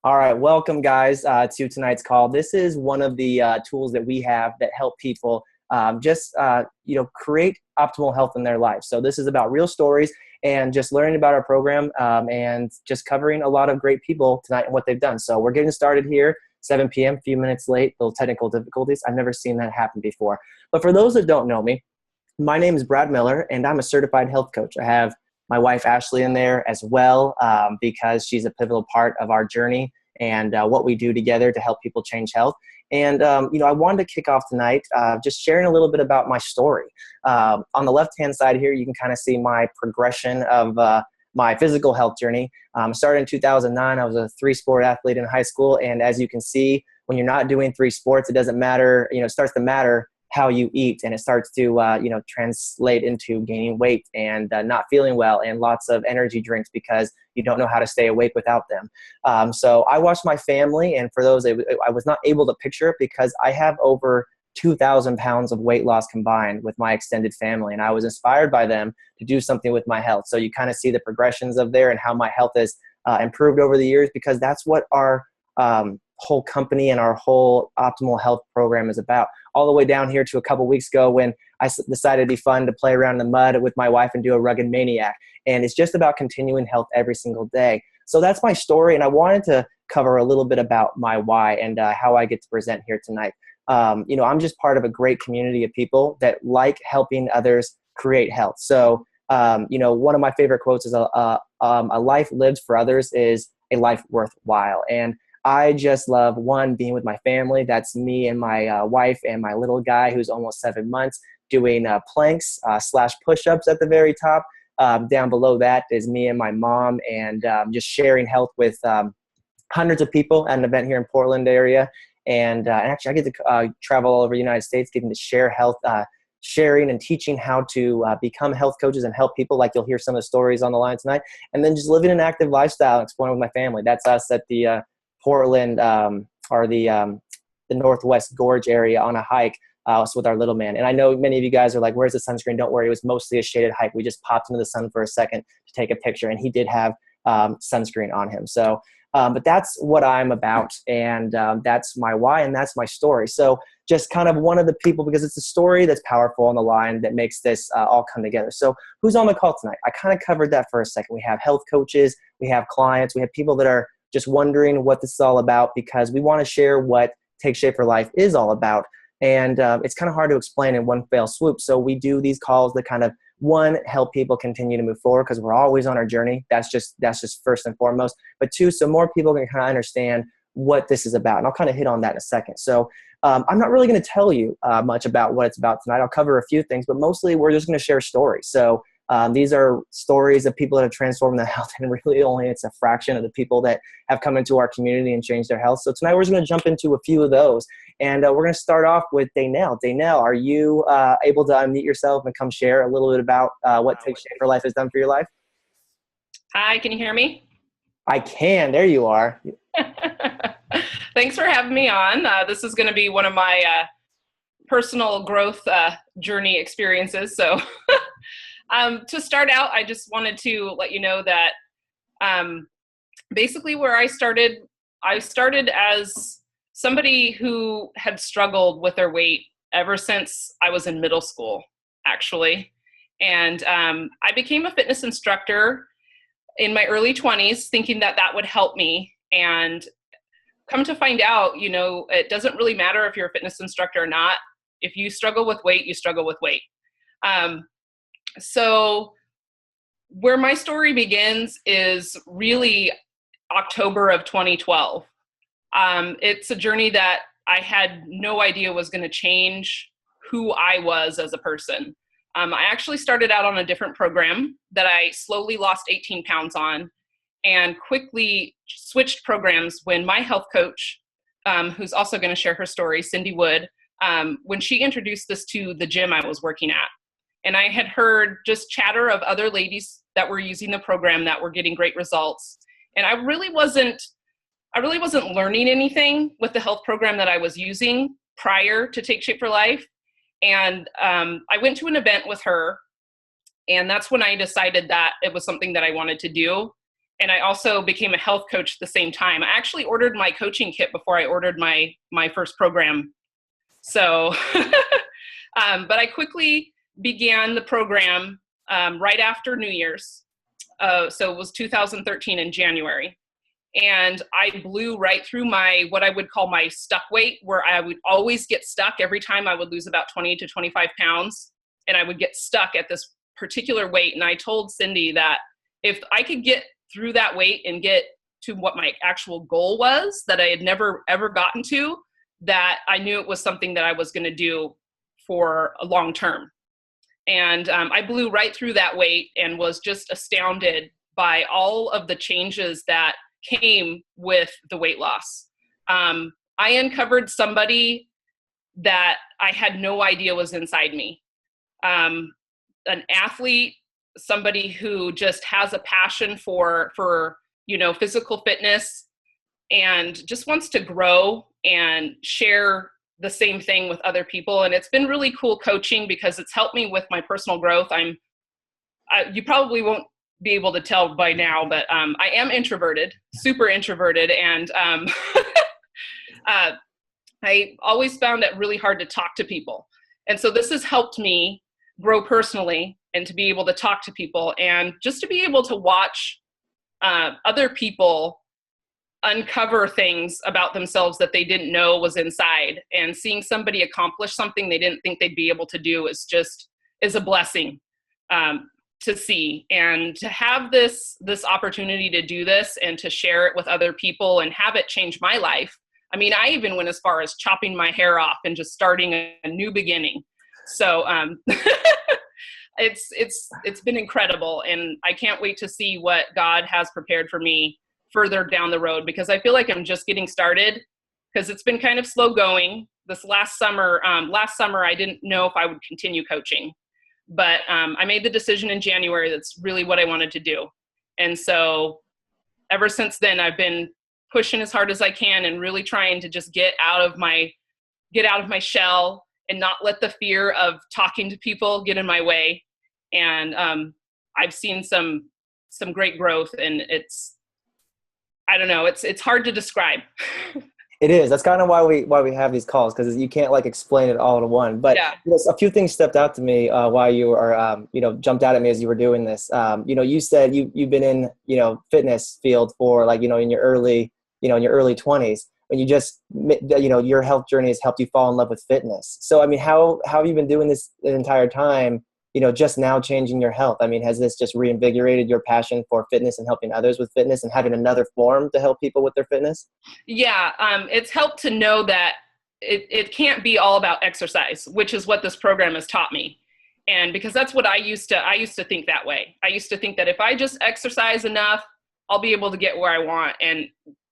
All right, welcome guys to tonight's call. This is one of the tools that we have that help people create optimal health in their life. So this is about real stories and just learning about our program and just covering a lot of great people tonight and what they've done. So we're getting started here, 7 p.m., a few minutes late, little technical difficulties. I've never seen that happen before. But for those that don't know me, my name is Brad Miller, and I'm a certified health coach. I have my wife, Ashley, in there as well because she's a pivotal part of our journey and what we do together to help people change health. And, I wanted to kick off tonight just sharing a little bit about my story. On the left-hand side here, you can kind of see my progression of my physical health journey. Started in 2009. I was a three-sport athlete in high school. And as you can see, when you're not doing three sports, it doesn't matter, it starts to matter how you eat, and it starts to translate into gaining weight and not feeling well and lots of energy drinks because you don't know how to stay awake without them. So I watched my family, and for those, I was not able to picture it because I have over 2,000 pounds of weight loss combined with my extended family, and I was inspired by them to do something with my health. So you kind of see the progressions of there and how my health has improved over the years, because that's what our whole company and our whole optimal health program is about. All the way down here to a couple weeks ago when I decided it'd be fun to play around in the mud with my wife and do a rugged maniac. And it's just about continuing health every single day. So that's my story. And I wanted to cover a little bit about my why and how I get to present here tonight. I'm just part of a great community of people that like helping others create health. So, one of my favorite quotes is a life lived for others is a life worthwhile. And I just love, one, being with my family. That's me and my wife and my little guy who's almost 7 months doing planks / push-ups at the very top. Down below that is me and my mom and just sharing health with hundreds of people at an event here in Portland area. And actually I get to travel all over the United States, getting to share health, sharing and teaching how to become health coaches and help people, like you'll hear some of the stories on the line tonight. And then just living an active lifestyle and exploring with my family. That's us at the Portland or the Northwest Gorge area on a hike with our little man. And I know many of you guys are like, where's the sunscreen? Don't worry, it was mostly a shaded hike. We just popped into the sun for a second to take a picture, and he did have sunscreen on him. So, but that's what I'm about, and that's my why, and that's my story. So just kind of one of the people, because it's a story that's powerful on the line that makes this all come together. So who's on the call tonight? I kind of covered that for a second. We have health coaches, we have clients, we have people that are just wondering what this is all about, because we want to share what Take Shape for Life is all about. And it's kind of hard to explain in one fell swoop. So we do these calls that kind of, one, help people continue to move forward, because we're always on our journey. That's just first and foremost. But two, so more people can kind of understand what this is about. And I'll kind of hit on that in a second. So I'm not really going to tell you much about what it's about tonight. I'll cover a few things, but mostly we're just going to share stories. So these are stories of people that have transformed their health, and really only it's a fraction of the people that have come into our community and changed their health. So tonight we're just going to jump into a few of those, and we're going to start off with Daynell. Daynell, are you able to unmute yourself and come share a little bit about what Take Shape for Life has done for your life? Hi, can you hear me? I can. There you are. Thanks for having me on. This is going to be one of my personal growth journey experiences. So to start out, I just wanted to let you know that basically where I started as somebody who had struggled with their weight ever since I was in middle school, actually. And I became a fitness instructor in my early 20s, thinking that that would help me. And come to find out, it doesn't really matter if you're a fitness instructor or not. If you struggle with weight, you struggle with weight. So where my story begins is really October of 2012. It's a journey that I had no idea was going to change who I was as a person. I actually started out on a different program that I slowly lost 18 pounds on, and quickly switched programs when my health coach, who's also going to share her story, Cindy Wood, when she introduced this to the gym I was working at. And I had heard just chatter of other ladies that were using the program that were getting great results. And I really wasn't learning anything with the health program that I was using prior to Take Shape for Life. And I went to an event with her, and that's when I decided that it was something that I wanted to do. And I also became a health coach at the same time. I actually ordered my coaching kit before I ordered my first program. So, but I quickly began the program right after New Year's. So it was 2013 in January. And I blew right through what I would call my stuck weight, where I would always get stuck every time. I would lose about 20 to 25 pounds, and I would get stuck at this particular weight. And I told Cindy that if I could get through that weight and get to what my actual goal was that I had never ever gotten to, that I knew it was something that I was going to do for a long term. And I blew right through that weight and was just astounded by all of the changes that came with the weight loss. I uncovered somebody that I had no idea was inside me. An athlete, somebody who just has a passion for physical fitness and just wants to grow and share the same thing with other people. And it's been really cool coaching because it's helped me with my personal growth. You probably won't be able to tell by now, but I am introverted, super introverted. And I always found it really hard to talk to people. And so this has helped me grow personally and to be able to talk to people and just to be able to watch other people uncover things about themselves that they didn't know was inside, and seeing somebody accomplish something they didn't think they'd be able to do is a blessing to see. And to have this opportunity to do this and to share it with other people and have it change my life. I mean, I even went as far as chopping my hair off and just starting a new beginning. So it's been incredible, and I can't wait to see what God has prepared for me further down the road, because I feel like I'm just getting started, because it's been kind of slow going. This last summer I didn't know if I would continue coaching, but I made the decision in January that's really what I wanted to do. And so ever since then, I've been pushing as hard as I can and really trying to just get out of my shell and not let the fear of talking to people get in my way. And I've seen some great growth, and I don't know, it's hard to describe. It is. That's kind of why we have these calls, because you can't like explain it all in one. But Yeah. A few things stepped out to me while you were, jumped out at me as you were doing this. You said you've been in, fitness field for like, in your early 20s, when you just, your health journey has helped you fall in love with fitness. So, I mean, how have you been doing this the entire time? Just now changing your health? I mean, has this just reinvigorated your passion for fitness and helping others with fitness and having another form to help people with their fitness? Yeah, it's helped to know that it can't be all about exercise, which is what this program has taught me. And because that's what I used to think that way. I used to think that if I just exercise enough, I'll be able to get where I want. And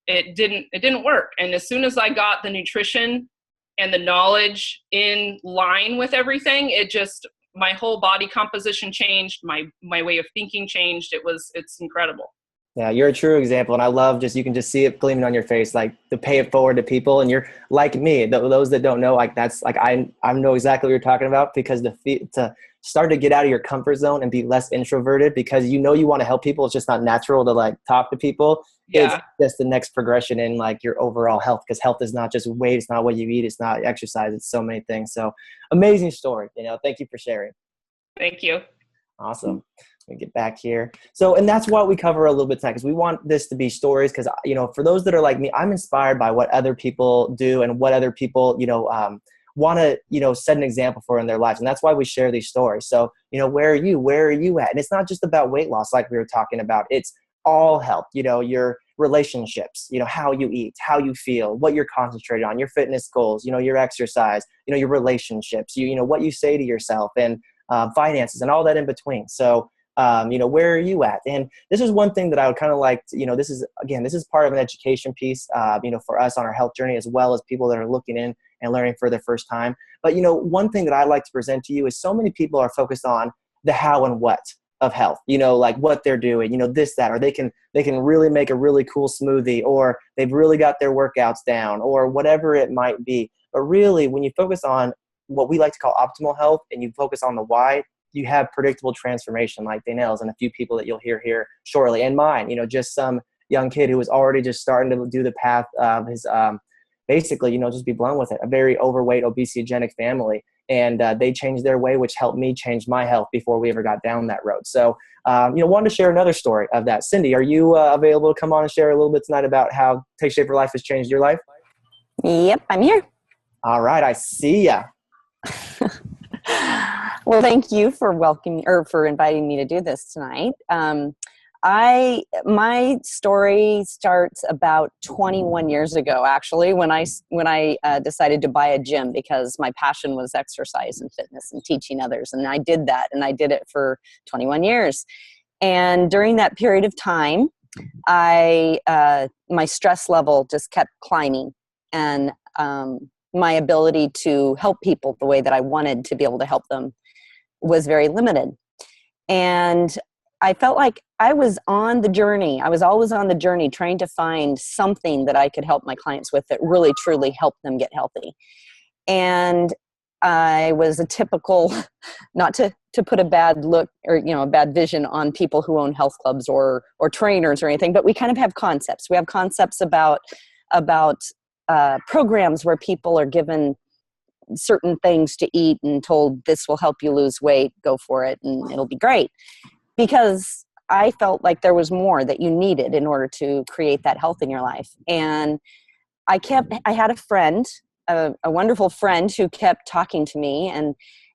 it didn't work. And as soon as I got the nutrition and the knowledge in line with everything, my whole body composition changed. My way of thinking changed. It's incredible. Yeah, you're a true example. And I love you can just see it gleaming on your face, like to pay it forward to people. And you're like me, those that don't know, like that's like, I know exactly what you're talking about, because to start to get out of your comfort zone and be less introverted, because you want to help people. It's just not natural to like talk to people. Yeah. It's just the next progression in like your overall health, because health is not just weight. It's not what you eat. It's not exercise. It's so many things. So amazing story. Thank you for sharing. Thank you. Awesome. Let me get back here. So, and that's what we cover a little bit tonight, because we want this to be stories, because, for those that are like me, I'm inspired by what other people do and what other people, want to, set an example for in their lives. And that's why we share these stories. So, where are you at? And it's not just about weight loss, like we were talking about. It's all health, your relationships, how you eat, how you feel, what you're concentrated on, your fitness goals, your exercise, your relationships, what you say to yourself, and finances and all that in between. So, where are you at? And this is one thing that I would kind of like to, this is part of an education piece, for us on our health journey, as well as people that are looking in and learning for the first time. But, one thing that I like to present to you is so many people are focused on the how and what of health, like what they're doing, this, that, or they can really make a really cool smoothie, or they've really got their workouts down, or whatever it might be. But really, when you focus on what we like to call optimal health, and you focus on the why, you have predictable transformation like Danielle's and a few people that you'll hear here shortly. And mine, just some young kid who was already just starting to do the path of his, basically, just be blunt with it, a very overweight, obesogenic family. And they changed their way, which helped me change my health before we ever got down that road. So, wanted to share another story of that. Cindy, are you available to come on and share a little bit tonight about how Take Shape for Life has changed your life? Yep, I'm here. All right, I see ya. Well, thank you for for inviting me to do this tonight. My story starts about 21 years ago, actually, when I decided to buy a gym because my passion was exercise and fitness and teaching others. And I did that, and I did it for 21 years. And during that period of time, my stress level just kept climbing, and my ability to help people the way that I wanted to be able to help them was very limited. And I felt like I was on the journey. I was always on the journey trying to find something that I could help my clients with that really, truly helped them get healthy. And I was a typical, not to put a bad look or, a bad vision on people who own health clubs or trainers or anything, but we kind of have concepts. We have concepts about programs where people are given certain things to eat and told this will help you lose weight, go for it, and it'll be great. Because I felt like there was more that you needed in order to create that health in your life. And I had a friend, a wonderful friend who kept talking to me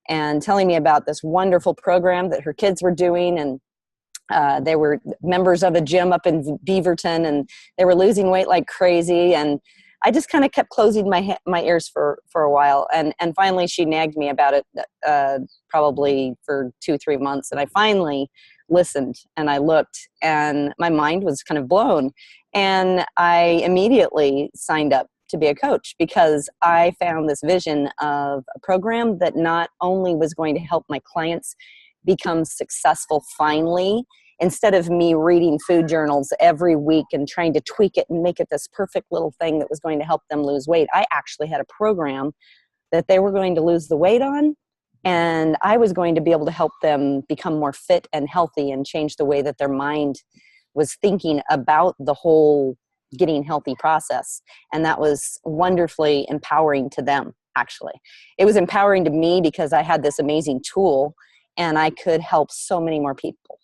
and telling me about this wonderful program that her kids were doing. And they were members of a gym up in Beaverton, and they were losing weight like crazy. And I just kind of kept closing my ears for a while. And finally she nagged me about it, probably for 2-3 months. And I finally listened, and I looked, and my mind was kind of blown. And I immediately signed up to be a coach because I found this vision of a program that not only was going to help my clients become successful finally, instead of me reading food journals every week and trying to tweak it and make it this perfect little thing that was going to help them lose weight, I actually had a program that they were going to lose the weight on, and I was going to be able to help them become more fit and healthy and change the way that their mind was thinking about the whole getting healthy process. And that was wonderfully empowering to them, actually. It was empowering to me because I had this amazing tool and I could help so many more people.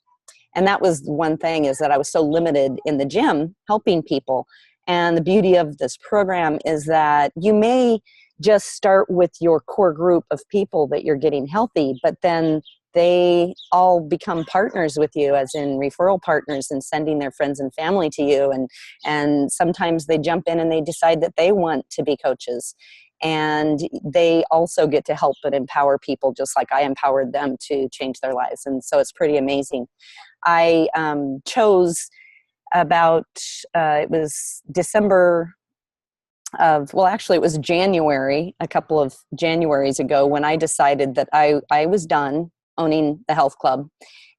And that was one thing, is that I was so limited in the gym helping people. And the beauty of this program is that you may just start with your core group of people that you're getting healthy, but then they all become partners with you, as in referral partners, and sending their friends and family to you. And sometimes they jump in and they decide that they want to be coaches. And they also get to help and empower people just like I empowered them to change their lives. And so it's pretty amazing. I chose about, it was December of, well, actually it was January, a couple of Januaries ago, when I decided that I was done owning the health club.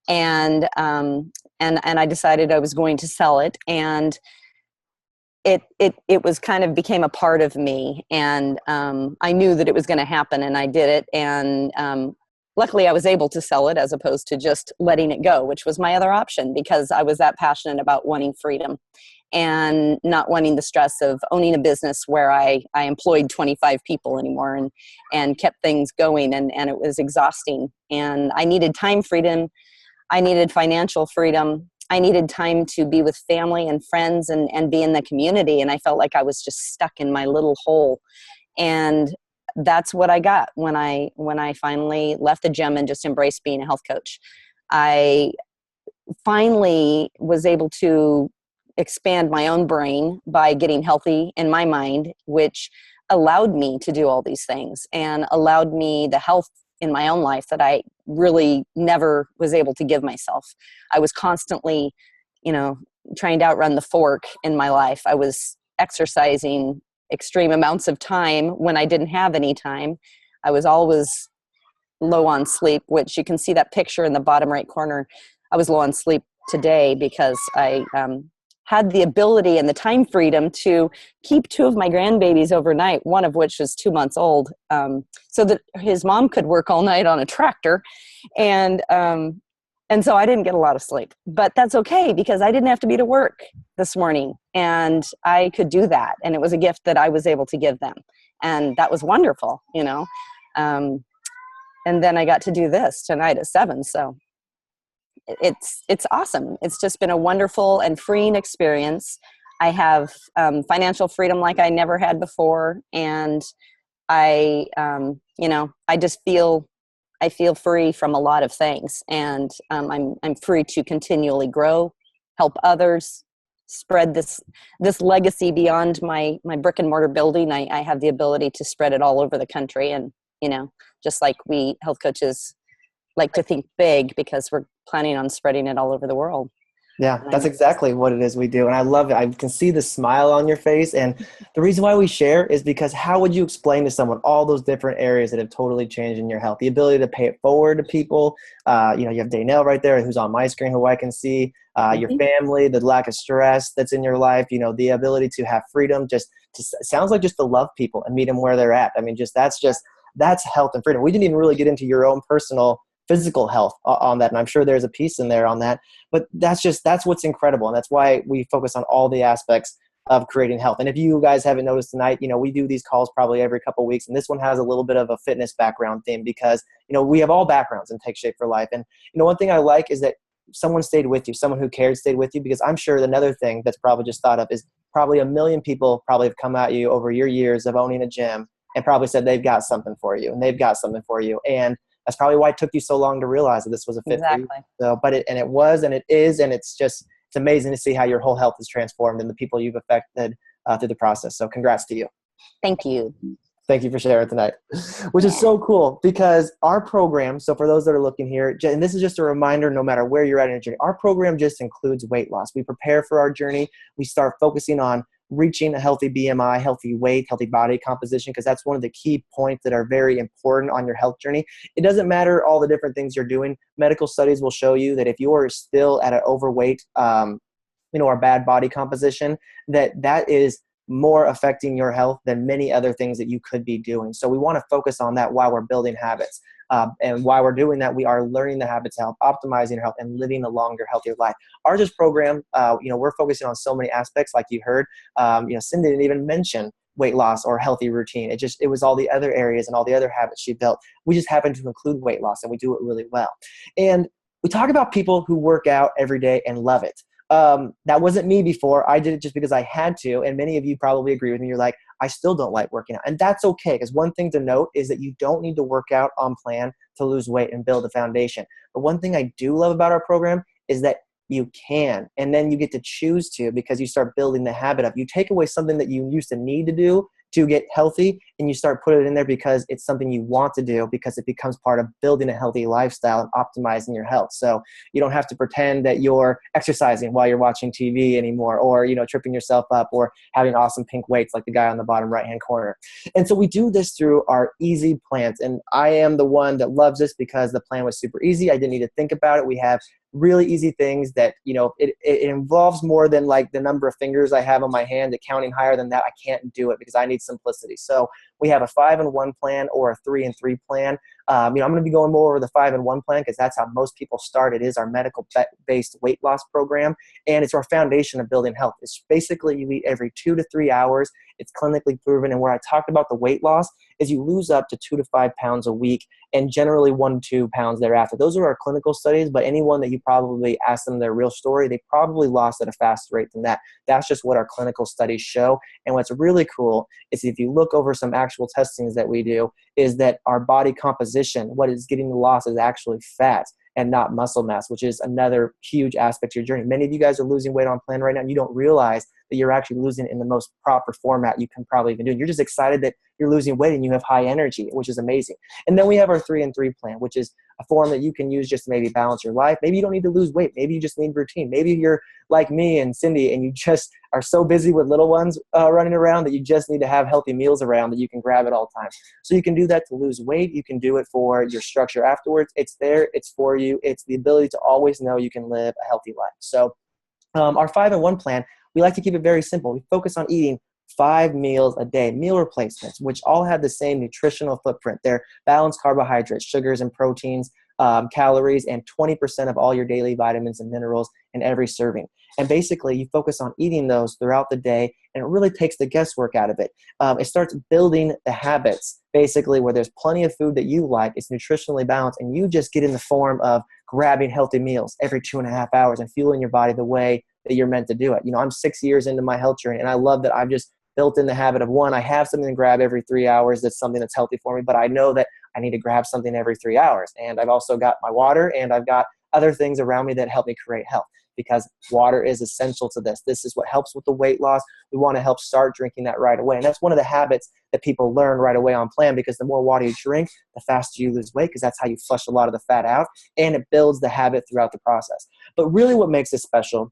And I decided I was going to sell it. And it was kind of became a part of me. And I knew that it was going to happen, and I did it. And luckily I was able to sell it as opposed to just letting it go, which was my other option, because I was that passionate about wanting freedom and not wanting the stress of owning a business where I employed 25 people anymore and kept things going. And it was exhausting. And I needed time freedom. I needed financial freedom. I needed time to be with family and friends and be in the community. And I felt like I was just stuck in my little hole. And that's what I got when I finally left the gym and just embraced being a health coach. I finally was able to expand my own brain by getting healthy in my mind, which allowed me to do all these things and allowed me the health in my own life that I really never was able to give myself. I was constantly, trying to outrun the fork in my life. I was exercising extreme amounts of time when I didn't have any time. I was always low on sleep, which you can see that picture in the bottom right corner. I was low on sleep today because I had the ability and the time freedom to keep 2 of my grandbabies overnight, one of which was 2 months old, so that his mom could work all night on a tractor. And so I didn't get a lot of sleep, but that's okay because I didn't have to be to work this morning and I could do that. And it was a gift that I was able to give them. And that was wonderful, you know? And then I got to do this tonight at 7. So it's awesome. It's just been a wonderful and freeing experience. I have financial freedom like I never had before. And I feel free from a lot of things, and I'm free to continually grow, help others, spread this legacy beyond my brick and mortar building. I have the ability to spread it all over the country, and just like we health coaches like to think big, because we're planning on spreading it all over the world. Yeah, that's exactly what it is we do. And I love it. I can see the smile on your face. And the reason why we share is because how would you explain to someone all those different areas that have totally changed in your health? The ability to pay it forward to people. You have Daynell right there, who's on my screen, who I can see. Your family, the lack of stress that's in your life, the ability to have freedom, sounds like just to love people and meet them where they're at. I mean, that's health and freedom. We didn't even really get into your own personal physical health on that. And I'm sure there's a piece in there on that, but that's what's incredible. And that's why we focus on all the aspects of creating health. And if you guys haven't noticed tonight, we do these calls probably every couple of weeks. And this one has a little bit of a fitness background theme because, we have all backgrounds in Take Shape for Life. And, one thing I like is that someone stayed with you, someone who cared stayed with you, because I'm sure another thing that's probably just thought of is probably 1 million people probably have come at you over your years of owning a gym and probably said they've got something for you and they've got something for you. And that's probably why it took you so long to realize that this was a fit for you. So, it was, and it is, and it's amazing to see how your whole health is transformed and the people you've affected through the process. So congrats to you. Thank you. Thank you for sharing tonight, which is so cool because our program, so for those that are looking here, and this is just a reminder, no matter where you're at in your journey, our program just includes weight loss. We prepare for our journey. We start focusing on reaching a healthy BMI, healthy weight, healthy body composition, because that's one of the key points that are very important on your health journey. It doesn't matter all the different things you're doing. Medical studies will show you that if you are still at an overweight, or bad body composition, that is more affecting your health than many other things that you could be doing. So we want to focus on that while we're building habits. And while we're doing that, we are learning the habits of health, optimizing health, and living a longer, healthier life. Our just program, we're focusing on so many aspects, like you heard. Cindy didn't even mention weight loss or healthy routine. It was all the other areas and all the other habits she built. We just happen to include weight loss, and we do it really well. And we talk about people who work out every day and love it. That wasn't me before. I did it just because I had to. And many of you probably agree with me. You're like, I still don't like working out. And that's okay. Because one thing to note is that you don't need to work out on plan to lose weight and build a foundation. But one thing I do love about our program is that you can, and then you get to choose to, because you start building the habit of, you take away something that you used to need to do to get healthy, and you start putting it in there because it's something you want to do, because it becomes part of building a healthy lifestyle and optimizing your health. So you don't have to pretend that you're exercising while you're watching TV anymore, or tripping yourself up, or having awesome pink weights like the guy on the bottom right hand corner. And so we do this through our easy plans, and I am the one that loves this because the plan was super easy. I didn't need to think about it. We have really easy things that, it involves more than like the number of fingers I have on my hand. That counting higher than that, I can't do it because I need simplicity. So we have a 5-in-1 plan or a 3-in-3 plan. I'm going to be going more over the 5-in-1 plan because that's how most people start. It is our medical-based weight loss program, and it's our foundation of building health. It's basically you eat every 2 to 3 hours. It's clinically proven. And where I talked about the weight loss is you lose up to 2 to 5 pounds a week, and generally 1 to 2 pounds thereafter. Those are our clinical studies, but anyone that you probably ask them their real story, they probably lost at a faster rate than that. That's just what our clinical studies show. And what's really cool is if you look over some actual testings that we do, is that our body composition, what is getting lost, is actually fat and not muscle mass, which is another huge aspect of your journey. Many of you guys are losing weight on plan right now, and you don't realize that you're actually losing it in the most proper format you can probably even do. You're just excited that you're losing weight and you have high energy, which is amazing. And then we have our 3-in-3 plan, which is a form that you can use just to maybe balance your life. Maybe you don't need to lose weight. Maybe you just need routine. Maybe you're like me and Cindy, and you just are so busy with little ones running around that you just need to have healthy meals around that you can grab at all times. So you can do that to lose weight. You can do it for your structure afterwards. It's there. It's for you. It's the ability to always know you can live a healthy life. So Our 5-in-1 plan, we like to keep it very simple. We focus on eating 5 meals a day, meal replacements, which all have the same nutritional footprint. They're balanced carbohydrates, sugars and proteins, calories, and 20% of all your daily vitamins and minerals in every serving. And basically, you focus on eating those throughout the day, and it really takes the guesswork out of it. It starts building the habits, basically, where there's plenty of food that you like, it's nutritionally balanced, and you just get in the form of grabbing healthy meals every 2.5 hours and fueling your body the way that you're meant to do it. I'm 6 years into my health journey, and I love that I've just built in the habit of, one, I have something to grab every 3 hours that's something that's healthy for me, but I know that I need to grab something every 3 hours. And I've also got my water, and I've got other things around me that help me create health, because water is essential to this. This is what helps with the weight loss. We want to help start drinking that right away. And that's one of the habits that people learn right away on plan, because the more water you drink, the faster you lose weight, because that's how you flush a lot of the fat out, and it builds the habit throughout the process. But really what makes it special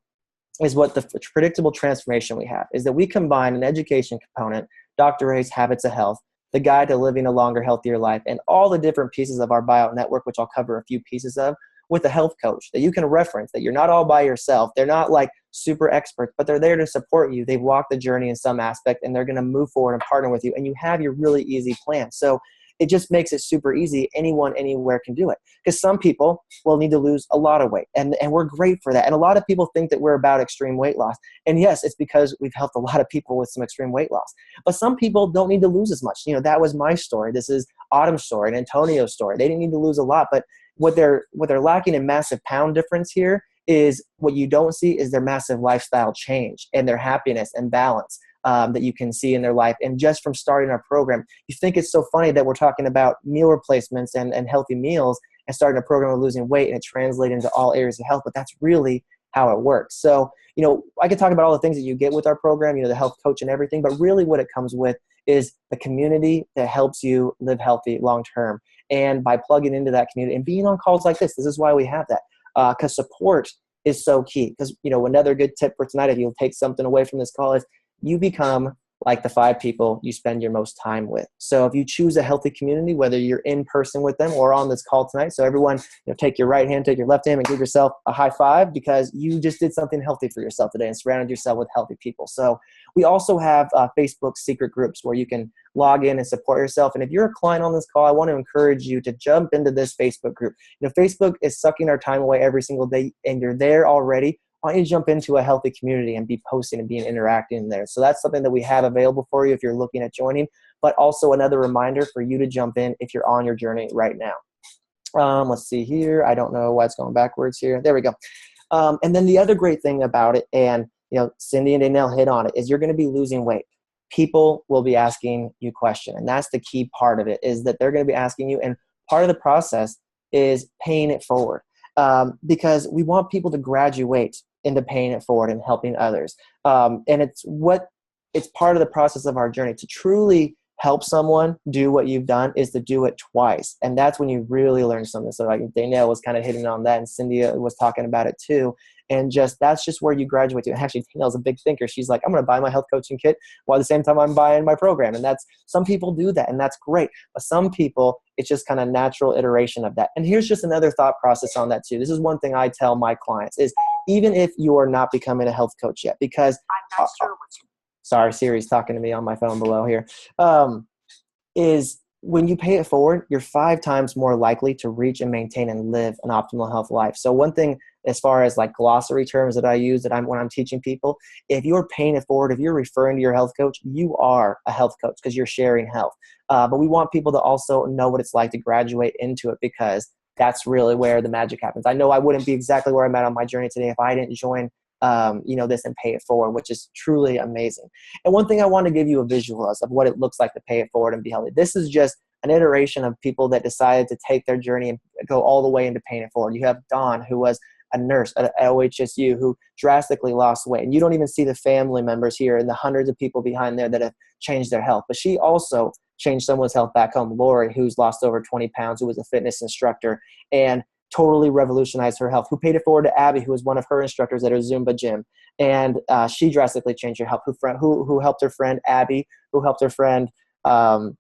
is what the predictable transformation we have is that we combine an education component, Dr. A's Habits of Health, the guide to living a longer, healthier life, and all the different pieces of our Buyout Network, which I'll cover a few pieces of, with a health coach that you can reference, that you're not all by yourself. They're not like super experts, but they're there to support you. They've walked the journey in some aspect, and they're going to move forward and partner with you, and you have your really easy plan. So it just makes it super easy. Anyone, anywhere can do it, because some people will need to lose a lot of weight, and we're great for that. And a lot of people think that we're about extreme weight loss. And yes, it's because we've helped a lot of people with some extreme weight loss. But some people don't need to lose as much. That was my story. This is Autumn's story and Antonio's story. They didn't need to lose a lot, but what they're lacking in massive pound difference here is what you don't see is their massive lifestyle change and their happiness and balance. That you can see in their life. And just from starting our program, you think it's so funny that we're talking about meal replacements and healthy meals and starting a program of losing weight, and it translates into all areas of health, but that's really how it works. So, I could talk about all the things that you get with our program, the health coach and everything, but really what it comes with is the community that helps you live healthy long-term. And by plugging into that community and being on calls like this is why we have that, because support is so key. Because, another good tip for tonight, if you'll take something away from this call, is you become like the 5 people you spend your most time with. So if you choose a healthy community, whether you're in person with them or on this call tonight, so everyone, take your right hand, take your left hand, and give yourself a high five, because you just did something healthy for yourself today and surrounded yourself with healthy people. So we also have Facebook secret groups where you can log in and support yourself. And if you're a client on this call, I want to encourage you to jump into this Facebook group. Facebook is sucking our time away every single day, and you're there already. Why don't you jump into a healthy community and be posting and being interacting in there? So that's something that we have available for you if you're looking at joining, but also another reminder for you to jump in if you're on your journey right now. Let's see here. I don't know why it's going backwards here. There we go. And then the other great thing about it, and Cindy and Danielle hit on it, is you're going to be losing weight. People will be asking you questions, and that's the key part of it, is that they're going to be asking you, and part of the process is paying it forward, because we want people to graduate into paying it forward and helping others. And it's part of the process of our journey. To truly help someone do what you've done is to do it twice. And that's when you really learn something. So like Danielle was kind of hitting on that, and Cindy was talking about it too. And that's just where you graduate to. And actually, Danielle's a big thinker. She's like, I'm going to buy my health coaching kit while at the same time I'm buying my program. And some people do that, and that's great. But some people, it's just kind of natural iteration of that. And here's just another thought process on that too. This is one thing I tell my clients is, even if you are not becoming a health coach yet, because I'm not sure what you. Sorry, Siri's talking to me on my phone below here. Is when you pay it forward, you're 5 times more likely to reach and maintain and live an optimal health life. So one thing, as far as like glossary terms that I use when I'm teaching people, if you're paying it forward, if you're referring to your health coach, you are a health coach because you're sharing health. But we want people to also know what it's like to graduate into it, because that's really where the magic happens. I know I wouldn't be exactly where I'm at on my journey today if I didn't join this and pay it forward, which is truly amazing. And one thing I want to give you a visual of what it looks like to pay it forward and be healthy. This is just an iteration of people that decided to take their journey and go all the way into paying it forward. You have Dawn, who was a nurse at OHSU, who drastically lost weight. And you don't even see the family members here and the hundreds of people behind there that have changed their health. But she also changed someone's health back home. Lori, who's lost over 20 pounds, who was a fitness instructor and totally revolutionized her health, who paid it forward to Abby, who was one of her instructors at her Zumba gym. And she drastically changed her health, who helped her friend Abby, who helped her friend Shauna,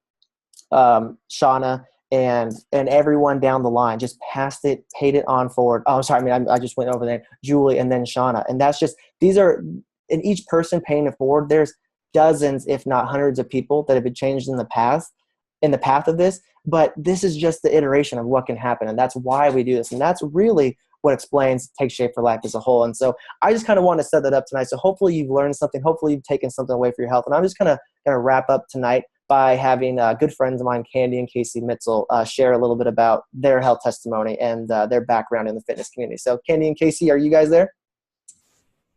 and everyone down the line just passed it, paid it on forward. Oh, sorry. I just went over there, Julie, and then Shauna. And that's just these are, in each person paying it forward, there's dozens, if not hundreds of people that have been changed in the path of this. But this is just the iteration of what can happen. And that's why we do this. And that's really what explains Take Shape for Life as a whole. And so I just kind of want to set that up tonight. So hopefully you've learned something. Hopefully you've taken something away for your health. And I'm just kind of going to wrap up tonight by having good friends of mine, Candy and Casey Mitzel, share a little bit about their health testimony and their background in the fitness community. So Candy and Casey, are you guys there?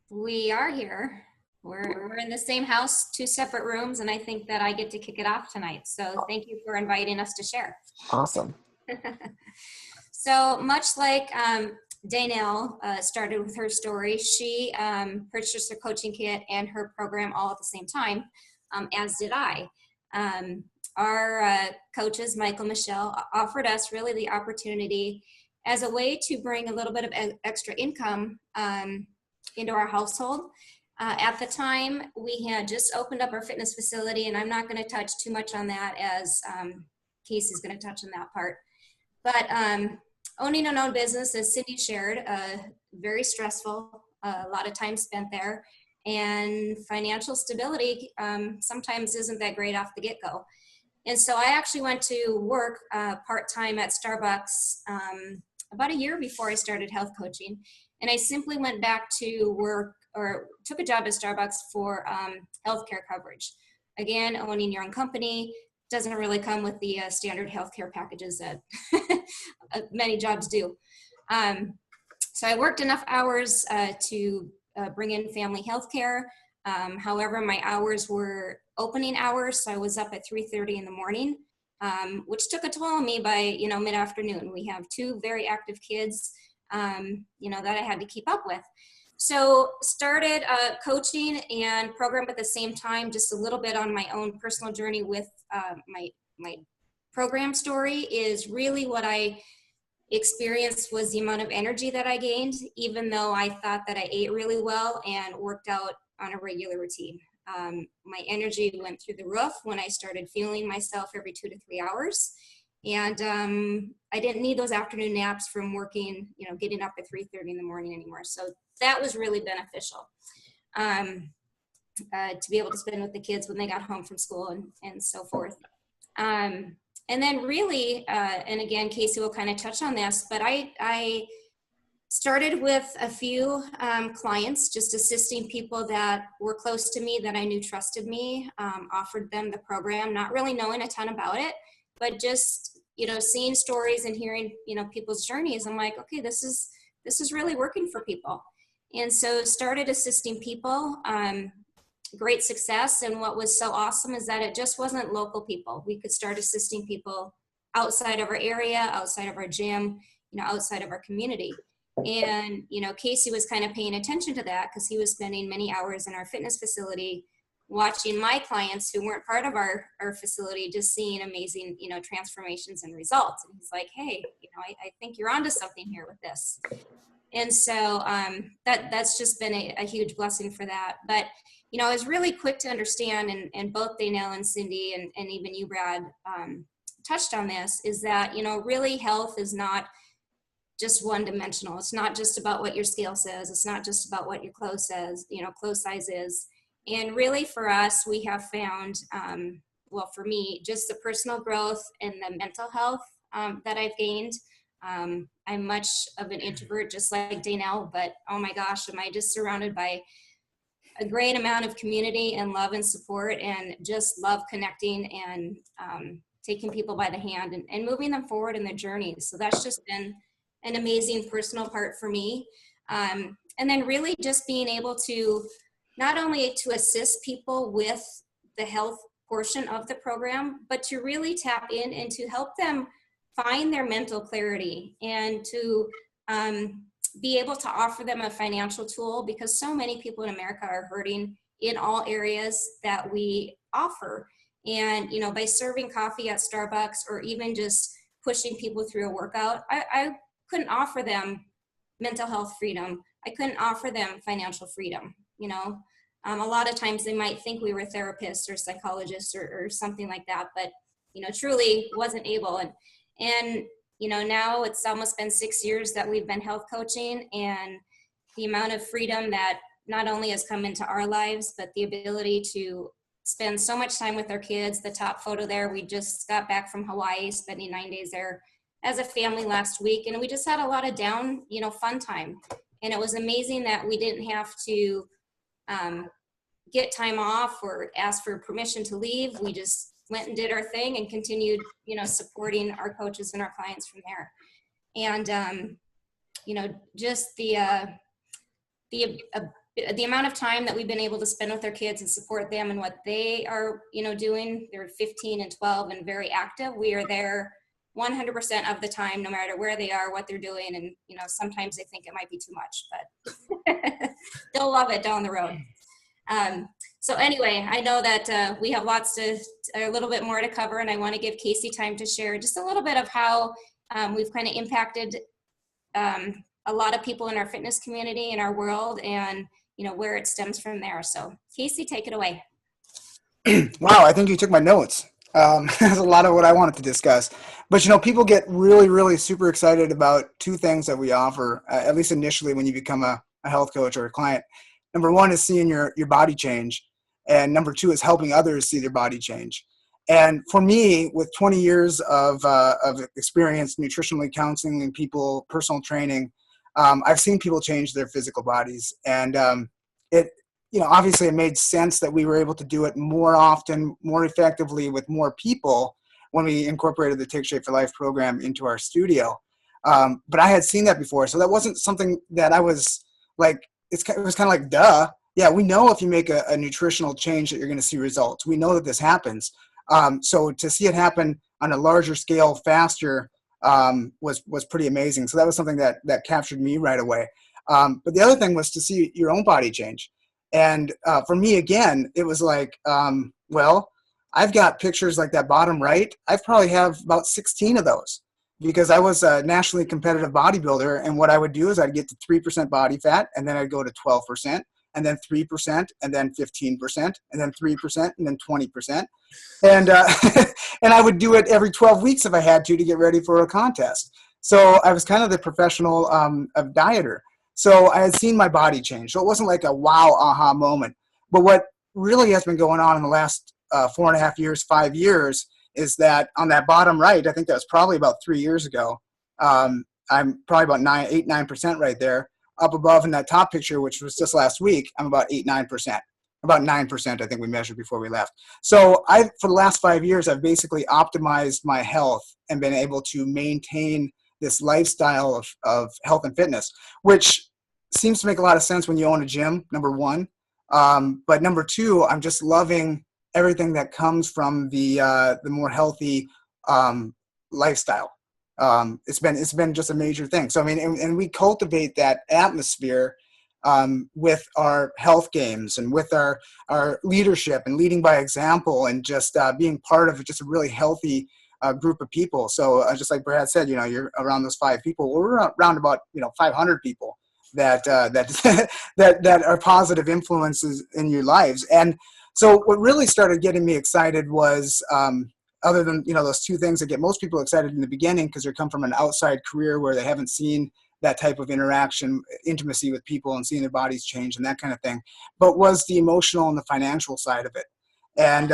We are here. We're in the same house, 2 separate rooms, and I think that I get to kick it off tonight. So thank you for inviting us to share. Awesome. So much like Daynell started with her story, she purchased her coaching kit and her program all at the same time, as did I. Our coaches, Michael, Michelle, offered us really the opportunity as a way to bring a little bit of extra income into our household. At the time, we had just opened up our fitness facility, and I'm not going to touch too much on that as Casey's going to touch on that part. But owning an own business, as Cindy shared, very stressful, a lot of time spent there, and financial stability sometimes isn't that great off the get-go. And so I actually went to work part-time at Starbucks about a year before I started health coaching. And I simply went back to work or took a job at Starbucks for healthcare coverage. Again, owning your own company doesn't really come with the standard healthcare packages that many jobs do. So I worked enough hours to bring in family healthcare. However, my hours were opening hours, so I was up at 3:30 in the morning, which took a toll on me by mid-afternoon. We have 2 very active kids, that I had to keep up with. So started coaching and program at the same time, just a little bit on my own personal journey with my program story is really what I experienced was the amount of energy that I gained, even though I thought that I ate really well and worked out on a regular routine. My energy went through the roof when I started feeling myself every 2 to 3 hours. And I didn't need those afternoon naps from working, getting up at 3:30 in the morning anymore. So that was really beneficial to be able to spend with the kids when they got home from school and so forth. And then really, and again, Casey will kind of touch on this, but I started with a few clients, just assisting people that were close to me that I knew trusted me, offered them the program, not really knowing a ton about it, but just seeing stories and hearing people's journeys. I'm like, okay, this is really working for people. And so started assisting people, great success. And what was so awesome is that it just wasn't local people. We could start assisting people outside of our area, outside of our gym, outside of our community. And Casey was kind of paying attention to that because he was spending many hours in our fitness facility watching my clients who weren't part of our facility, just seeing amazing, transformations and results. And he's like, hey, I think you're onto something here with this. And so that's just been a huge blessing for that. But, I was really quick to understand, and both Daynell and Cindy and even you, Brad, touched on this, is that, really health is not just one dimensional. It's not just about what your scale says. It's not just about what your clothes says, clothes size is. And really for us, we have found, well, for me, just the personal growth and the mental health that I've gained. I'm much of an introvert, just like Daynell, but oh my gosh, am I just surrounded by a great amount of community and love and support, and just love connecting and taking people by the hand and moving them forward in their journeys. So that's just been an amazing personal part for me. And then really just being able to not only to assist people with the health portion of the program, but to really tap in and to help them find their mental clarity and to be able to offer them a financial tool, because so many people in America are hurting in all areas that we offer. And, by serving coffee at Starbucks or even just pushing people through a workout, I couldn't offer them mental health freedom. I couldn't offer them financial freedom, A lot of times they might think we were therapists or psychologists or something like that, but, truly wasn't able. And now it's almost been 6 years that we've been health coaching, and the amount of freedom that not only has come into our lives, but the ability to spend so much time with our kids. The top photo there, we just got back from Hawaii, spending 9 days there as a family last week. And we just had a lot of down, fun time. And it was amazing that we didn't have to get time off or ask for permission to leave. We just went and did our thing and continued, supporting our coaches and our clients from there. And, just the amount of time that we've been able to spend with our kids and support them and what they are, doing. They're 15 and 12 and very active. We are there 100% of the time, no matter where they are, what they're doing. And, sometimes they think it might be too much, but they'll love it down the road. So anyway, I know that we have a little bit more to cover, and I want to give Casey time to share just a little bit of how we've kind of impacted a lot of people in our fitness community, in our world, and where it stems from there. So Casey, take it away. Wow, I think you took my notes. There's a lot of what I wanted to discuss. But, people get really, really super excited about two things that we offer, at least initially when you become a health coach or a client. Number one is seeing your body change. And number two is helping others see their body change. And for me, with 20 years of experience nutritionally counseling people, personal training, I've seen people change their physical bodies. And obviously it made sense that we were able to do it more often, more effectively with more people when we incorporated the Take Shape for Life program into our studio. But I had seen that before. So that wasn't something that I was like, it was kind of like, duh. Yeah, we know if you make a nutritional change that you're going to see results. We know that this happens. So to see it happen on a larger scale faster was pretty amazing. So that was something that captured me right away. But the other thing was to see your own body change. And for me, again, it was like, well, I've got pictures like that bottom right. I probably have about 16 of those because I was a nationally competitive bodybuilder. And what I would do is I'd get to 3% body fat, and then I'd go to 12%. And then 3%, and then 15%, and then 3%, and then 20%. And and I would do it every 12 weeks if I had to get ready for a contest. So I was kind of the professional dieter. So I had seen my body change. So it wasn't like a wow, aha moment. But what really has been going on in the last 4.5 years, 5 years, is that on that bottom right, I think that was probably about 3 years ago, I'm probably about 8-9% right there. Up above in that top picture, which was just last week, I'm about 8-9%. About 9%, I think we measured before we left. So for the last 5 years, I've basically optimized my health and been able to maintain this lifestyle of health and fitness, which seems to make a lot of sense when you own a gym, number one. But number two, I'm just loving everything that comes from the more healthy lifestyle. It's been just a major thing. So, I mean, and we cultivate that atmosphere with our health games and with our leadership and leading by example and just being part of just a really healthy group of people. So just like Brad said, you're around those 5 people. We're around about, 500 people that that are positive influences in your lives. And so what really started getting me excited was, other than, those two things that get most people excited in the beginning because they come from an outside career where they haven't seen that type of interaction, intimacy with people and seeing their bodies change and that kind of thing, but was the emotional and the financial side of it. And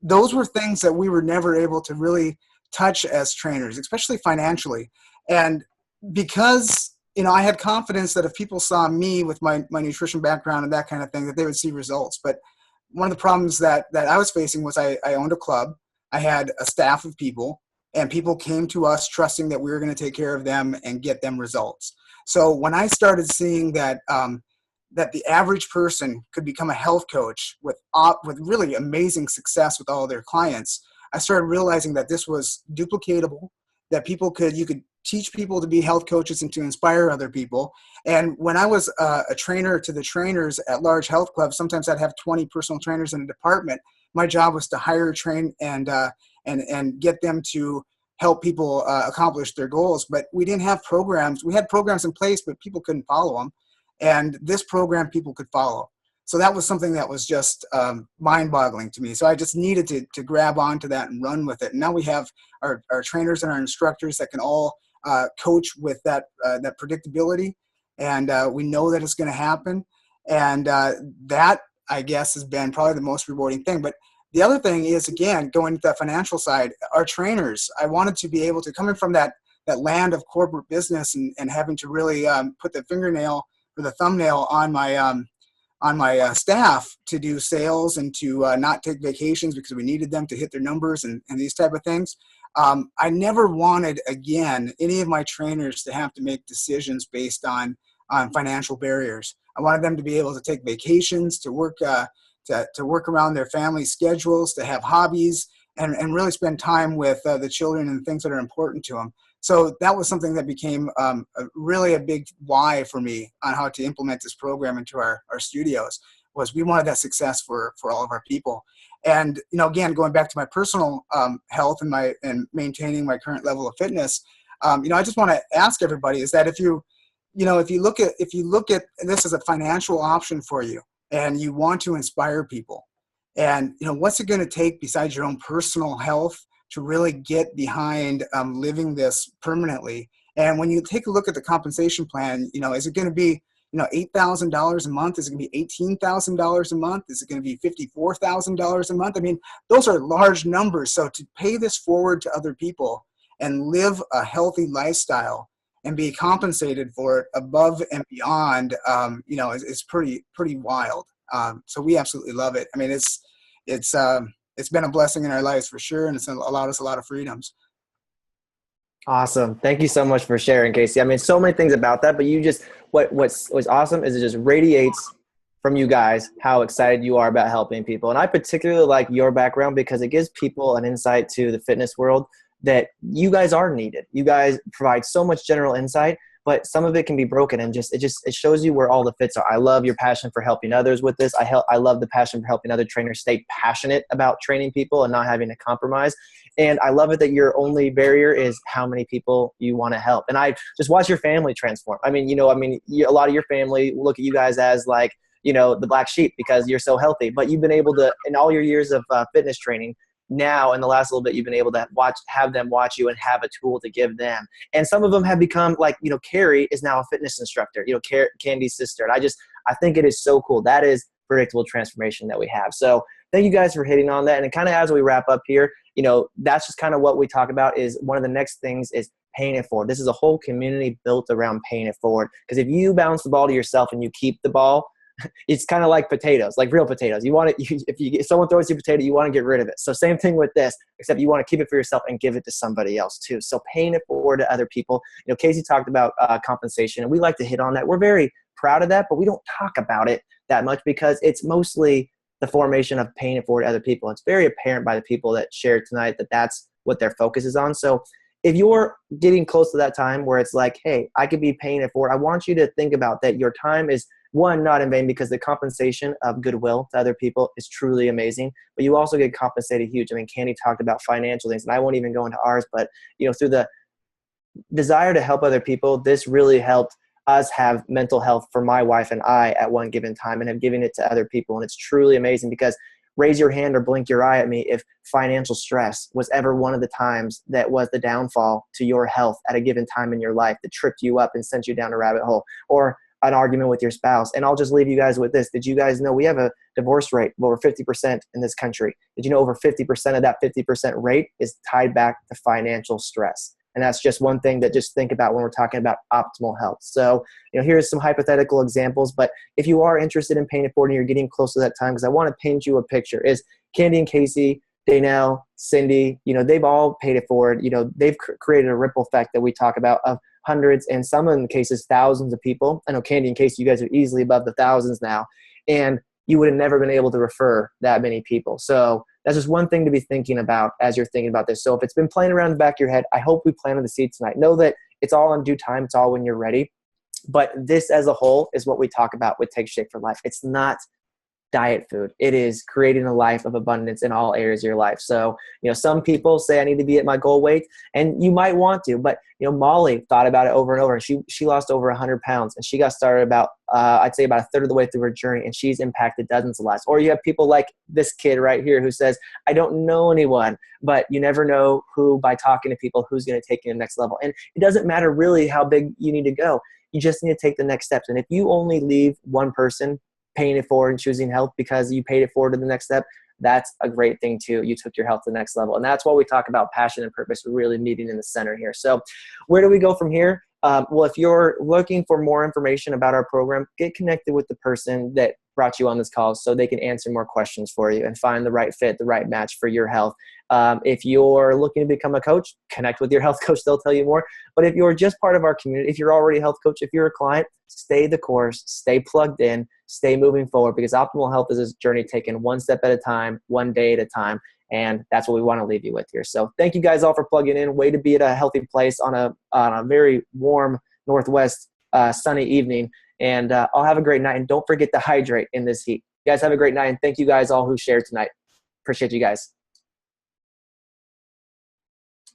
those were things that we were never able to really touch as trainers, especially financially. And because, I had confidence that if people saw me with my nutrition background and that kind of thing, that they would see results. But one of the problems that I was facing was I owned a club. I had a staff of people, and people came to us trusting that we were going to take care of them and get them results. So when I started seeing that that the average person could become a health coach with really amazing success with all their clients, I started realizing that this was duplicatable, that you could teach people to be health coaches and to inspire other people. And when I was a trainer to the trainers at large health clubs, sometimes I'd have 20 personal trainers in a department. My job was to hire, train, and get them to help people accomplish their goals. But we didn't have programs. We had programs in place, but people couldn't follow them. And this program, people could follow. So that was something that was just mind-boggling to me. So I just needed to grab onto that and run with it. And now we have our trainers and our instructors that can all coach with that predictability. And we know that it's going to happen. And that, I guess, has been probably the most rewarding thing. But the other thing is, again, going to the financial side, our trainers, I wanted to be able to, coming from that land of corporate business and having to really put the fingernail or the thumbnail on my staff to do sales and to not take vacations because we needed them to hit their numbers and these type of things. I never wanted, again, any of my trainers to have to make decisions based on financial barriers. I wanted them to be able to take vacations, to work around their family schedules, to have hobbies, and really spend time with the children and things that are important to them. So that was something that became really a big why for me on how to implement this program into our studios, was we wanted that success for all of our people. And, again, going back to my personal health and maintaining my current level of fitness, I just want to ask everybody is that if you look at this as a financial option for you and you want to inspire people, and, what's it going to take besides your own personal health to really get behind living this permanently? And when you take a look at the compensation plan, is it going to be, $8,000 a month? Is it going to be $18,000 a month? Is it going to be $54,000 a month? I mean, those are large numbers. So to pay this forward to other people and live a healthy lifestyle and be compensated for it above and beyond, is pretty wild. So we absolutely love it. I mean, it's been a blessing in our lives for sure, and it's allowed us a lot of freedoms. Awesome. Thank you so much for sharing, Casey. I mean, so many things about that, but what's awesome is it just radiates from you guys how excited you are about helping people. And I particularly like your background because it gives people an insight to the fitness world that you guys are needed. You guys provide so much general insight, but some of it can be broken, and it shows you where all the fits are. I love your passion for helping others with this. I love the passion for helping other trainers stay passionate about training people and not having to compromise. And I love it that your only barrier is how many people you want to help. And I just watch your family transform. I mean, a lot of your family look at you guys as like, the black sheep because you're so healthy, but you've been able to, in all your years of fitness training, now in the last little bit, you've been able to have them watch you and have a tool to give them. And some of them have become like, Carrie is now a fitness instructor, Candy's sister. And I think it is so cool. That is predictable transformation that we have. So thank you guys for hitting on that. And kind of as we wrap up here, that's just kind of what we talk about is one of the next things is paying it forward. This is a whole community built around paying it forward. Because if you bounce the ball to yourself and you keep the ball, it's kind of like potatoes, like real potatoes. If someone throws you a potato, you want to get rid of it. So same thing with this, except you want to keep it for yourself and give it to somebody else too. So paying it forward to other people. Casey talked about compensation, and we like to hit on that. We're very proud of that, but we don't talk about it that much because it's mostly the formation of paying it forward to other people. It's very apparent by the people that shared tonight that that's what their focus is on. So if you're getting close to that time where it's like, hey, I could be paying it forward, I want you to think about that your time is, one, not in vain because the compensation of goodwill to other people is truly amazing, but you also get compensated huge. I mean, Candy talked about financial things, and I won't even go into ours, but through the desire to help other people, this really helped us have mental health for my wife and I at one given time and have given it to other people. And it's truly amazing because raise your hand or blink your eye at me if financial stress was ever one of the times that was the downfall to your health at a given time in your life that tripped you up and sent you down a rabbit hole, or an argument with your spouse. And I'll just leave you guys with this. Did you guys know we have a divorce rate of over 50% in this country? Did you know over 50% of that 50% rate is tied back to financial stress? And that's just one thing that just think about when we're talking about optimal health. So, here's some hypothetical examples, but if you are interested in paying it forward and you're getting close to that time, because I want to paint you a picture, is Candy and Casey, Daynell, Cindy, they've all paid it forward. They've created a ripple effect that we talk about of hundreds and some of the cases, thousands of people. I know Candy and Casey, you guys are easily above the thousands now, and you would have never been able to refer that many people. So that's just one thing to be thinking about as you're thinking about this. So if it's been playing around in the back of your head, I hope we planted the seed tonight. Know that it's all in due time. It's all when you're ready. But this as a whole is what we talk about with Take Shape for Life. It's not diet food. It is creating a life of abundance in all areas of your life. So, some people say I need to be at my goal weight, and you might want to, but Molly thought about it over and over, and she lost over 100 pounds, and she got started about, I'd say about a third of the way through her journey, and she's impacted dozens of lives. Or you have people like this kid right here who says, I don't know anyone, but you never know who, by talking to people, who's going to take you to the next level. And it doesn't matter really how big you need to go. You just need to take the next steps. And if you only leave one person paying it forward and choosing health because you paid it forward to the next step, that's a great thing too. You took your health to the next level. And that's why we talk about passion and purpose really meeting in the center here. So where do we go from here? Well, if you're looking for more information about our program, get connected with the person that brought you on this call so they can answer more questions for you and find the right fit, the right match for your health. If you're looking to become a coach, connect with your health coach. They'll tell you more. But if you're just part of our community, if you're already a health coach, if you're a client, stay the course, stay plugged in, stay moving forward, because optimal health is a journey taken one step at a time, one day at a time. And that's what we want to leave you with here. So thank you guys all for plugging in. Way to be at a healthy place on a very warm Northwest sunny evening. And I'll have a great night. And don't forget to hydrate in this heat. You guys have a great night. And thank you guys all who shared tonight. Appreciate you guys.